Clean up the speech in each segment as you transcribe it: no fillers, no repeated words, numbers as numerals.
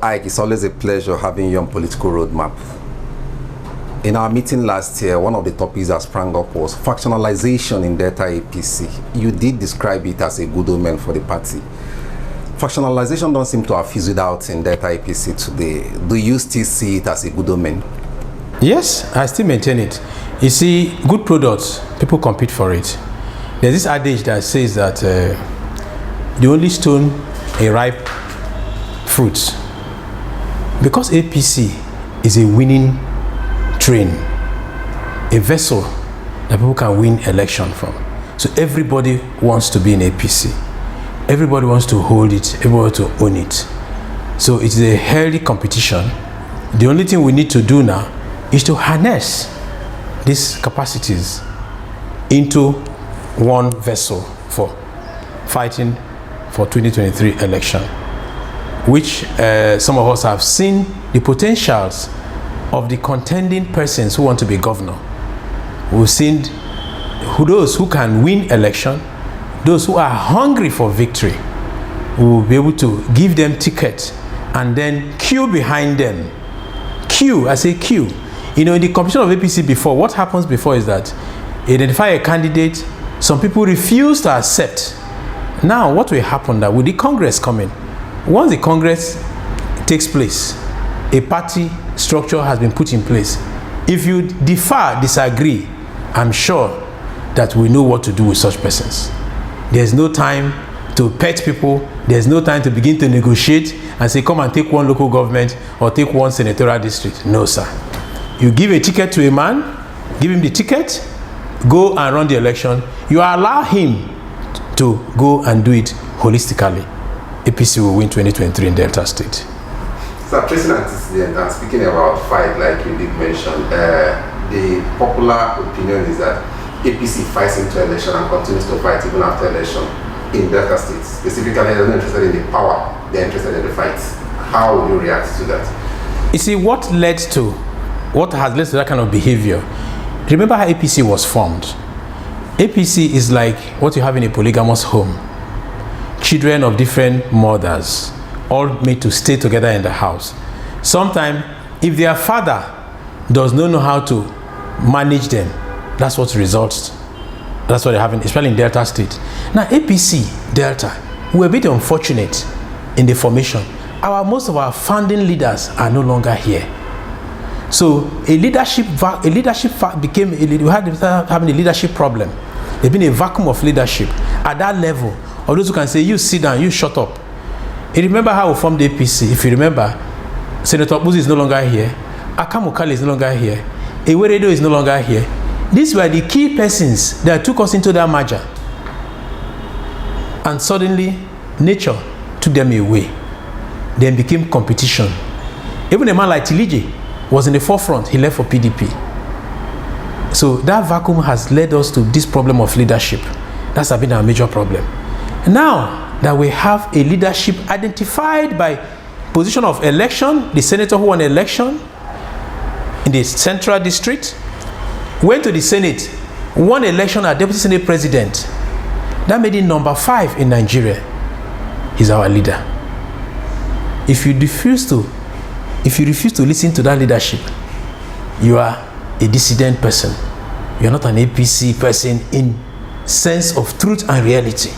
Iyke, it's always a pleasure having you on Political Roadmap. In our meeting last year, one of the topics that sprang up was factionalization in Delta APC. You did describe it as a good omen for the party. Factionalization don't seem to have fizzled out in Delta APC today. Do you still see it as a good omen? Yes, I still maintain it. You see, good products, people compete for it. There's this adage that says that the only stone a ripe fruit. Because APC is a winning train, a vessel that people can win election from. So everybody wants to be in APC. Everybody wants to hold it, everybody wants to own it. So it's a healthy competition. The only thing we need to do now is to harness these capacities into one vessel for fighting for 2023 election, which some of us have seen the potentials of the contending persons who want to be governor. We've seen those who can win election, those who are hungry for victory. We will be able to give them tickets and then queue behind them. Queue, I say queue. You know, in the competition of APC before, what happens before is that identify a candidate, some people refuse to accept. Now, what will happen that with the Congress coming, once the Congress takes place, a party structure has been put in place. If you disagree, I'm sure that we know what to do with such persons. There's no time to pet people. There's no time to begin to negotiate and say, come and take one local government or take one senatorial district. No, sir. You give a ticket to a man, give him the ticket, go and run the election. You allow him to go and do it holistically. APC will win 2023 in Delta State. So, President, and speaking about fight, like you did mention, the popular opinion is that APC fights into election and continues to fight even after election in Delta State. Specifically, they're not interested in the power, they're interested in the fight. How would you react to that? You see, what has led to that kind of behavior? Remember how APC was formed. APC is like what you have in a polygamous home. Children of different mothers, all made to stay together in the house. Sometimes, if their father does not know how to manage them, that's what results. That's what they're having, especially in Delta State. Now, APC, Delta, we're a bit unfortunate in the formation. Most of our founding leaders are no longer here. So we had having a leadership problem. There's been a vacuum of leadership at that level. Or those who can say, you sit down, you shut up. You remember how we formed the APC? If you remember, Senator Buzi is no longer here. Akamukali is no longer here. Eweredo is no longer here. These were the key persons that took us into that merger. And suddenly, nature took them away. Then became competition. Even a man like Iyke was in the forefront. He left for PDP. So that vacuum has led us to this problem of leadership. That's been our major problem. Now that we have a leadership identified by position of election, the senator who won election in the Central District, went to the Senate, won election as Deputy Senate President. That made him number 5 in Nigeria. He's our leader. If you refuse to listen to that leadership, you are a dissident person. You are not an APC person in sense of truth and reality.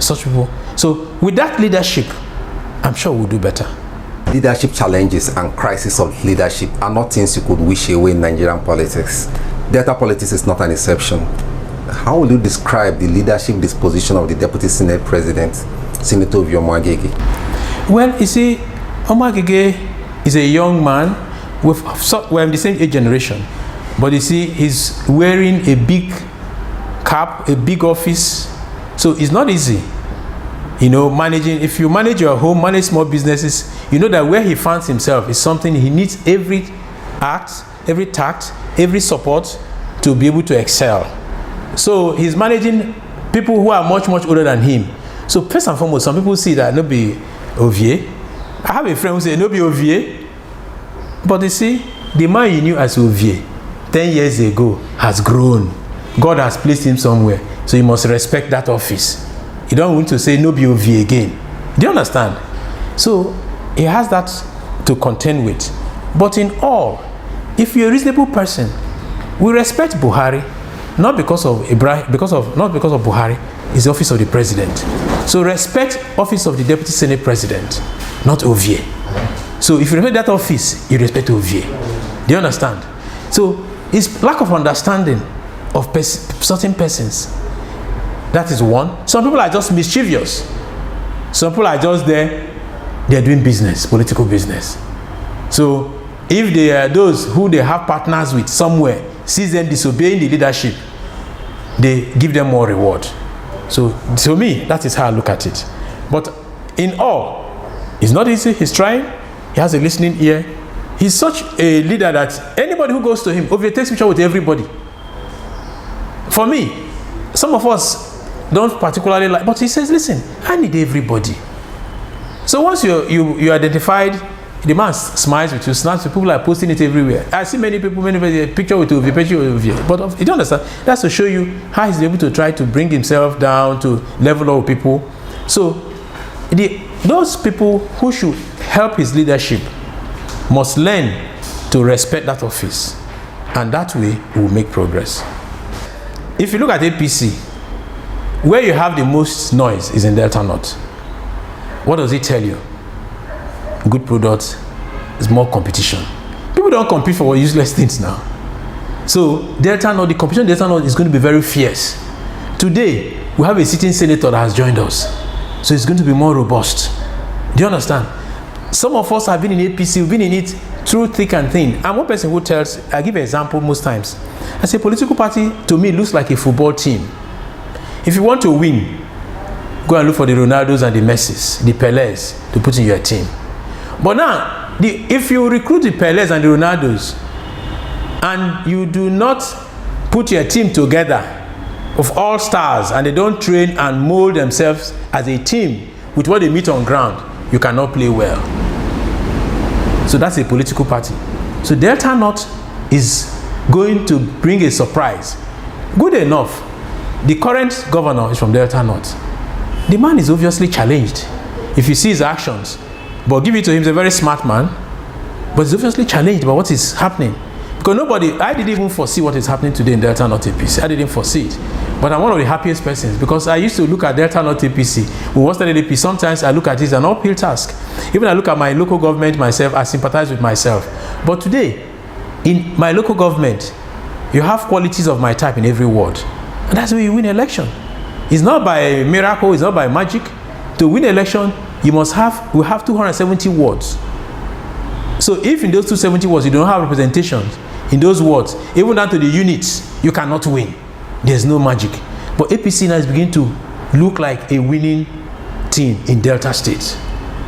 Such people. So with that leadership, I'm sure we'll do better. Leadership challenges and crisis of leadership are not things you could wish away in Nigerian politics. Delta politics is not an exception. How will you describe the leadership disposition of the Deputy Senate President, Senator Iyke? Well, you see, Iyke is a young man. We're in the same age generation. But you see, he's wearing a big cap, a big office. So it's not easy. You know, if you manage your home, manage small businesses, you know that where he finds himself is something he needs every tact, every support to be able to excel. So he's managing people who are much, much older than him. So first and foremost, some people see that no be Ovie. I have a friend who said no be Ovie. But you see, the man you knew as Ovie 10 years ago has grown. God has placed him somewhere. So you must respect that office. You don't want to say no be Ovie again. Do you understand? So he has that to contend with. But in all, if you're a reasonable person, we respect Buhari, not because of Buhari, is the office of the president. So respect office of the deputy senate president, not Ovie. So if you respect that office, you respect Ovie. Do you understand? So it's lack of understanding of certain persons. That is one. Some people are just mischievous. Some people are just there, they're doing business, political business. So if they are those who they have partners with somewhere, sees them disobeying the leadership, they give them more reward. So to me, that is how I look at it. But in all, it's not easy. He's trying. He has a listening ear. He's such a leader that anybody who goes to him, Ovie takes picture with everybody. For me, some of us don't particularly like, but he says, listen, I need everybody. So once you identified, the man smiles with you, snaps with people are posting it everywhere. I see many people, picture with Ovie, picture with Ovie. But you don't understand, that's to show you how he's able to try to bring himself down to level up with people. So those people who should help his leadership must learn to respect that office, and that way we will make progress. If you look at APC, where you have the most noise is in Delta North. What does it tell you? Good products is more competition. People don't compete for useless things now. So Delta North, the competition in Delta North is going to be very fierce. Today, we have a sitting senator that has joined us. So it's going to be more robust. Do you understand? Some of us have been in APC, we've been in it through thick and thin. I'm one person who tells, I give an example most times. I say political party to me looks like a football team. If you want to win, go and look for the Ronaldos and the Messis, the Pelés to put in your team. But now, if you recruit the Pelés and the Ronaldos and you do not put your team together of all stars and they don't train and mold themselves as a team with what they meet on ground, you cannot play well. So that's a political party. So Delta North is going to bring a surprise. Good enough, the current governor is from Delta North. The man is obviously challenged if you see his actions. But give it to him, he's a very smart man. But he's obviously challenged by what is happening. Because I didn't even foresee what is happening today in Delta North APC. I didn't foresee it. But I'm one of the happiest persons because I used to look at Delta North APC. We was APC. Sometimes I look at it as an uphill task. Even I look at my local government myself, I sympathize with myself. But today, in my local government, you have qualities of my type in every ward. And that's where you win election. It's not by miracle, it's not by magic. To win election, we have 270 wards. So if in those 270 wards you don't have representation in those wards, even down to the units, you cannot win. There's no magic. But APC now is beginning to look like a winning team in Delta State.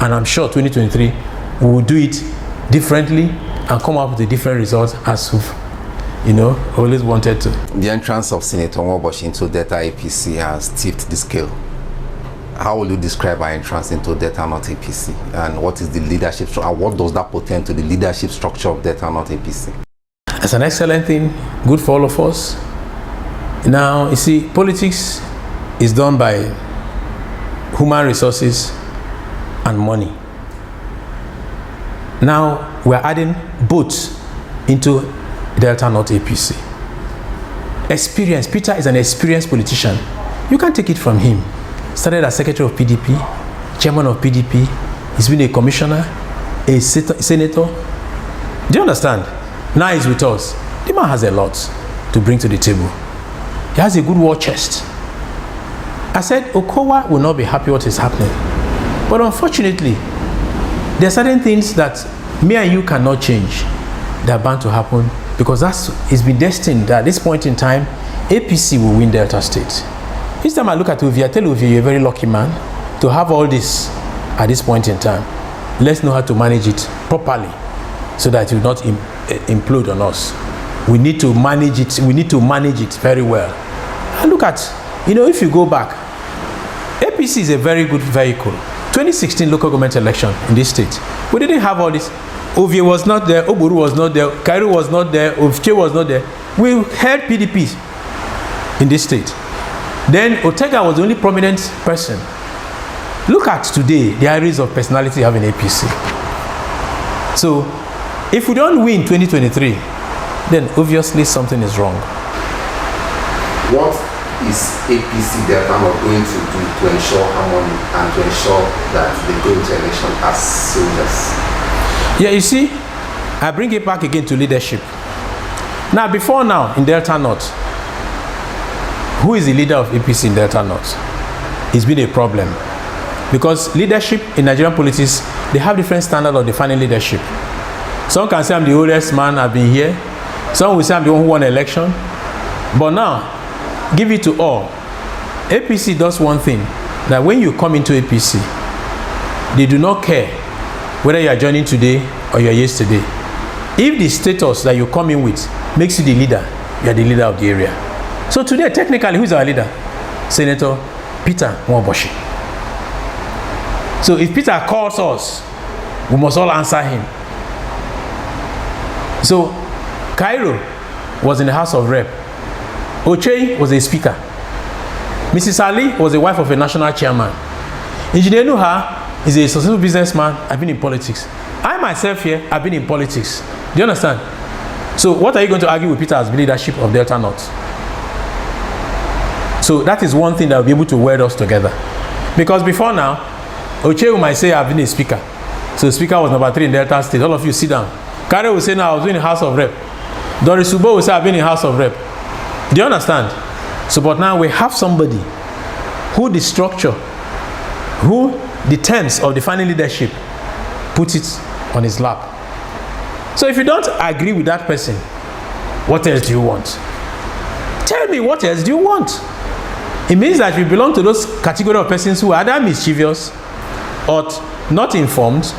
And I'm sure 2023 we will do it differently and come up with a different result as we've always wanted to. The entrance of Senator Nwaoboshi into Delta APC has tipped the scale. How will you describe our entrance into Delta North APC, and what is the leadership structure, and what does that portend to the leadership structure of Delta North APC? It's an excellent thing, good for all of us. Now, you see, politics is done by human resources and money. Now, we're adding both into Delta North APC. Experience. Peter is an experienced politician. You can't take it from him. Started as secretary of PDP, chairman of PDP. He's been a commissioner, a senator. Do you understand? Now he's with us. The man has a lot to bring to the table. He has a good war chest. I said Okowa will not be happy what is happening. But unfortunately, there are certain things that me and you cannot change that are bound to happen, because it's been destined that at this point in time, APC will win Delta State. Each time I look at Ovie, I tell Ovie, you're a very lucky man to have all this at this point in time. Let's know how to manage it properly so that it will not implode on us. We need to manage it. We need to manage it very well. And look at, if you go back, APC is a very good vehicle. 2016 local government election in this state, we didn't have all this. Ovie was not there, Oburu was not there, Kairu was not there, Ovie was not there. We had PDP in this state. Then Otega was the only prominent person. Look at today, the areas of personality you have in APC. So if we don't win 2023, then obviously something is wrong. What is APC Delta not going to do to ensure harmony and to ensure that they go into election as soldiers? Yeah, you see, I bring it back again to leadership. Now, before now, in Delta North, who is the leader of APC in Delta North? It's been a problem. Because leadership in Nigerian politics, they have different standards of defining leadership. Some can say I'm the oldest man, I've been here. Some will say I'm the one who won an election. But now, give it to all. APC does one thing, that when you come into APC, they do not care whether you are joining today or you are yesterday. If the status that you come in with makes you the leader, you are the leader of the area. So today, technically, who is our leader? Senator Peter Nwaoboshi. So if Peter calls us, we must all answer him. So Cairo was in the House of Rep. Oche was a speaker. Mrs. Ali was the wife of a national chairman. Engineer Nuha is a successful businessman. I've been in politics. I myself here, I've been in politics. Do you understand? So what are you going to argue with Peter as leadership of Delta North? So that is one thing that will be able to weld us together. Because before now, Oche might say I've been a speaker. So the speaker was number 3 in Delta State. All of you sit down. Kare will say now I was in the House of Rep. Doris Subo will say I've been in the House of Rep. Do you understand? So but now we have somebody who the structure, who the terms of defining leadership put it on his lap. So if you don't agree with that person, what else do you want? Tell me, what else do you want? It means that you belong to those category of persons who are either mischievous or not informed,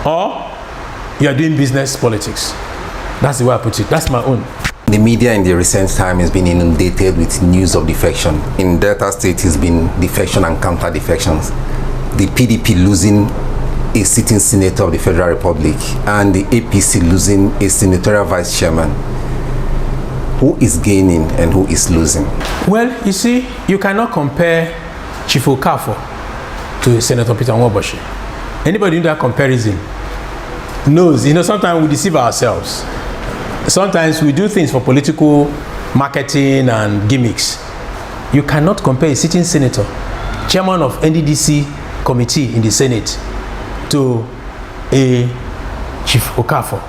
or you are doing business politics. That's the way I put it. That's my own. The media in the recent time has been inundated with news of defection. In Delta State, it's been defection and counter-defections. The PDP losing a sitting senator of the Federal Republic and the APC losing a senatorial vice chairman. Who is gaining and who is losing? Well, you see, you cannot compare Chief Okafor to Senator Peter Nwaoboshi. Anybody in that comparison knows, sometimes we deceive ourselves. Sometimes we do things for political marketing and gimmicks. You cannot compare a sitting senator, chairman of NDDC committee in the Senate, to a Chief Okafor,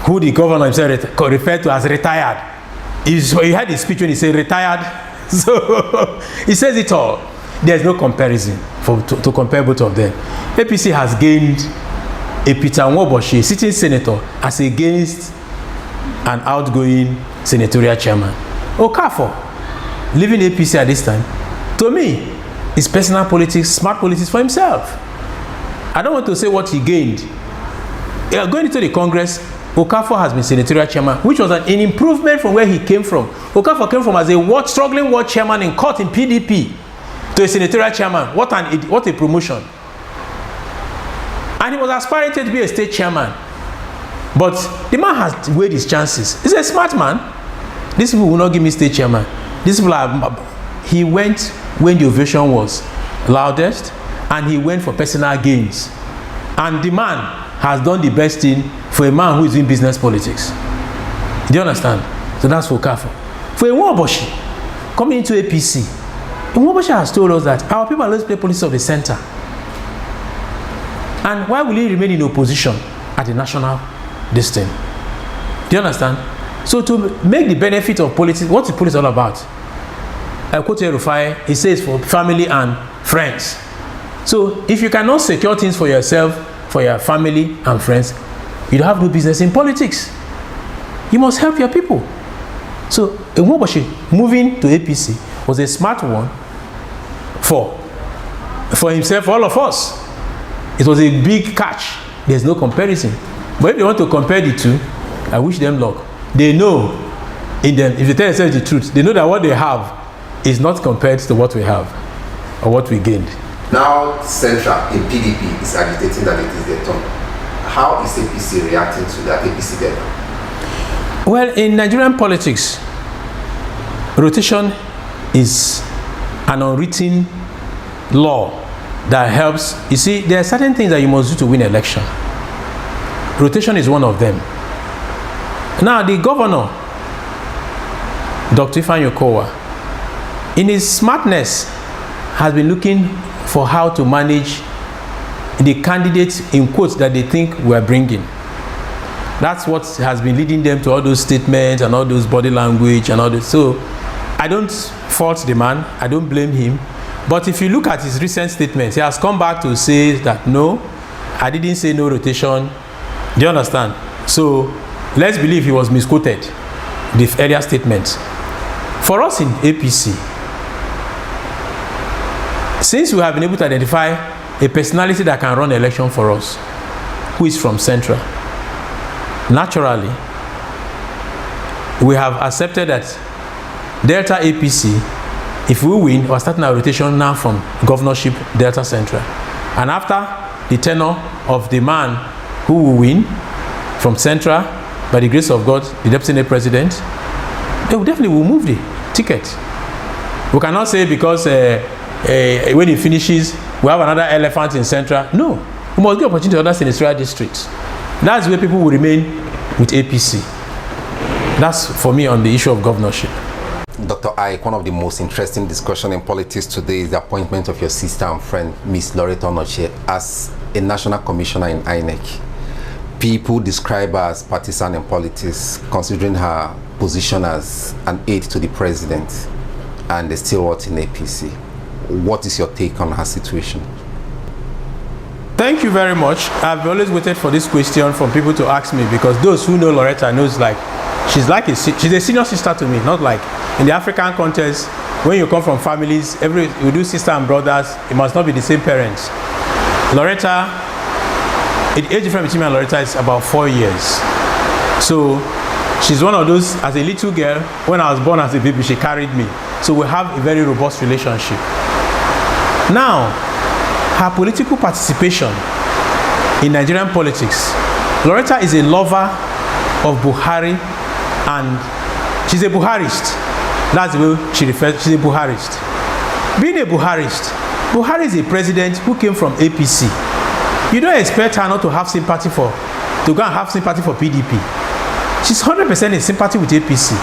who the governor himself referred to as retired. He had his speech when he said retired. So he says it all. There's no comparison to compare both of them. APC has gained a Peter Nwaoboshi, sitting senator, as against an outgoing senatorial chairman. Okafor, leaving APC at this time, to me, is personal politics, smart politics for himself. I don't want to say what he gained. Going into the Congress, Okafor has been senatorial chairman, which was an improvement from where he came from. Okafor came from as a struggling ward chairman in court in PDP to a senatorial chairman. What a promotion. And he was aspiring to be a state chairman. But the man has weighed his chances. He's a smart man. These people will not give me state chairman. These people he went when the ovation was loudest, and he went for personal gains. And the man has done the best thing for a man who is in business politics. Do you understand? So that's for Okafor. For Nwaoboshi, coming into APC, Nwaoboshi has told us that our people always play politics of the center. And why will he remain in opposition at the national distance? Do you understand? So to make the benefit of politics, what's the politics all about? I quote Rufai, he says for family and friends. So if you cannot secure things for yourself, for your family and friends, you don't have no business in politics. You must help your people. So Nwaoboshi moving to APC was a smart one for himself, for all of us. It was a big catch. There's no comparison. But if they want to compare the two, I wish them luck. They know in them, if they tell themselves the truth, they know that what they have is not compared to what we have or what we gained. Now, Central in PDP is agitating that it is their turn. How is APC reacting to that? APC there? Well, in Nigerian politics, rotation is an unwritten law that helps. You see, there are certain things that you must do to win an election. rotation is one of them. Now, the governor, Dr. Ifeanyi Okowa, in his smartness, has been looking for how to manage the candidates in quotes that they think we are bringing. That's what has been leading them to all those statements and all those body language and all this. So I don't fault the man, I don't blame him. But if you look at his recent statements, he has come back to say that no, I didn't say no rotation. Do you understand? So let's believe he was misquoted, the earlier statements. For us in APC, since we have been able to identify a personality that can run election for us, who is from Central, naturally, we have accepted that Delta APC, if we win, we're starting our rotation now from governorship Delta Central. And after the tenure of the man who will win from Central, by the grace of God, the Deputy Senate President, they will definitely will move the ticket. We cannot say because when he finishes, we have another elephant in Central. No, we must give opportunity to other senatorial districts. That's where people will remain with APC. That's for me on the issue of governorship. Dr. Iyke, one of the most interesting discussions in politics today is the appointment of your sister and friend, Miss Loretta Noche, as a national commissioner in INEC. People describe her as partisan in politics, considering her position as an aide to the president, and they still work in APC. What is your take on her situation? Thank you very much. I've always waited for this question from people to ask me, because those who know Loretta knows like she's a senior sister to me. Not like in the African context, when you come from families, we do sister and brothers, it must not be the same parents. Loretta, the age difference between me and Loretta is about 4 years. So she's one of those, as a little girl, when I was born as a baby, she carried me. So we have a very robust relationship. Now, her political participation in Nigerian politics, Loretta is a lover of Buhari, and she's a Buharist. That's the way she refers. She's a Buharist. Being a Buharist, Buhari is a president who came from APC. You don't expect her not to have sympathy for PDP. She's 100% in sympathy with APC.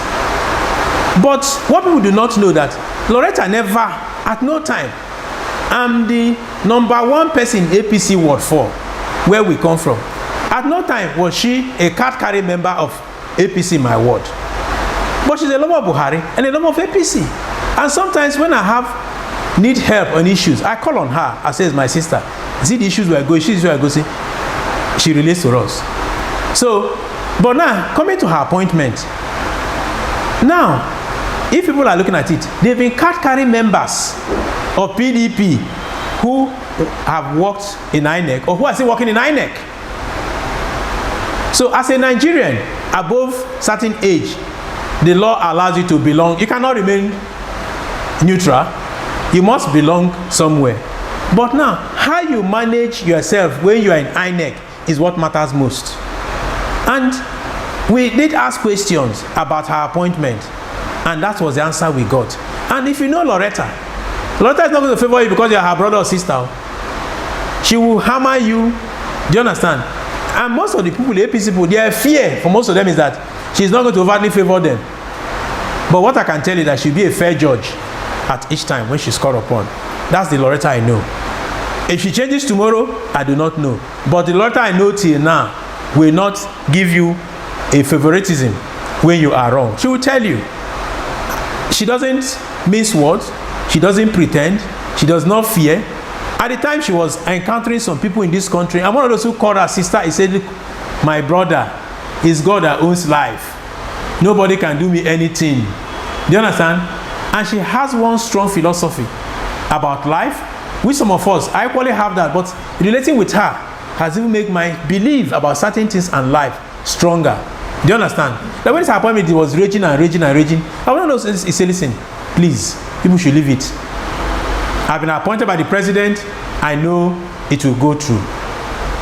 But what people do not know that Loretta never, at no time, I'm the #1 person in APC Ward 4, where we come from. At no time was she a card-carrying member of APC in my ward. But she's a lover of Buhari and a lover of APC. And sometimes when I need help on issues, I call on her. I say, my sister, see the issues where I go, she relates to us. So, but now, coming to her appointment, now, if people are looking at it, they've been card-carrying members of PDP who have worked in INEC or who are still working in INEC. So as a Nigerian, above certain age, the law allows you to belong. You cannot remain neutral. You must belong somewhere. But now, how you manage yourself when you are in INEC is what matters most. And we did ask questions about her appointment, and that was the answer we got. And if you know Loretta is not going to favor you because you are her brother or sister. She will hammer you. Do you understand? And most of the people, the APC people, their fear for most of them is that she's not going to overtly favor them. But what I can tell you is that she'll be a fair judge at each time when she's called upon. That's the Loretta I know. If she changes tomorrow, I do not know. But the Loretta I know till now will not give you a favoritism when you are wrong. She will tell you. She doesn't mince words. She doesn't pretend. She does not fear. At the time she was encountering some people in this country, and one of those who called her sister, he said, look, my brother, it's God that owns life. Nobody can do me anything. Do you understand? And she has one strong philosophy about life, which some of us, I equally have that, but relating with her has even made my belief about certain things and life stronger. Do you understand? Like when this appointment, it was raging and raging and raging. I want to know, he said, listen, please, people should leave it. I've been appointed by the president. I know it will go through.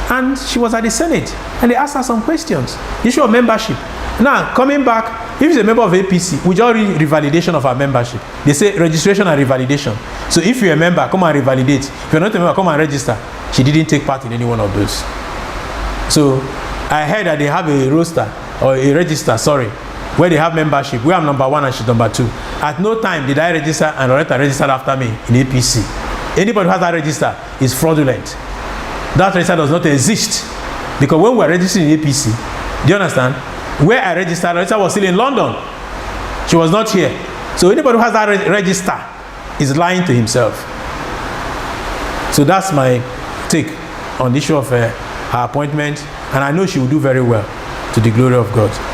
And she was at the Senate, and they asked her some questions. Issue of membership. Now, coming back, if she's a member of APC, we just read revalidation of her membership. They say registration and revalidation. So if you're a member, come and revalidate. If you're not a member, come and register. She didn't take part in any one of those. So I heard that they have a roster or a register, sorry, where they have membership, where I'm number 1 and she's number 2. At no time did I register and Loretta registered after me in APC. Anybody who has that register is fraudulent. That register does not exist. Because when we were registering in APC, do you understand? Where I registered, Loretta was still in London. She was not here. So anybody who has that register is lying to himself. So that's my take on the issue of her appointment. And I know she will do very well to the glory of God.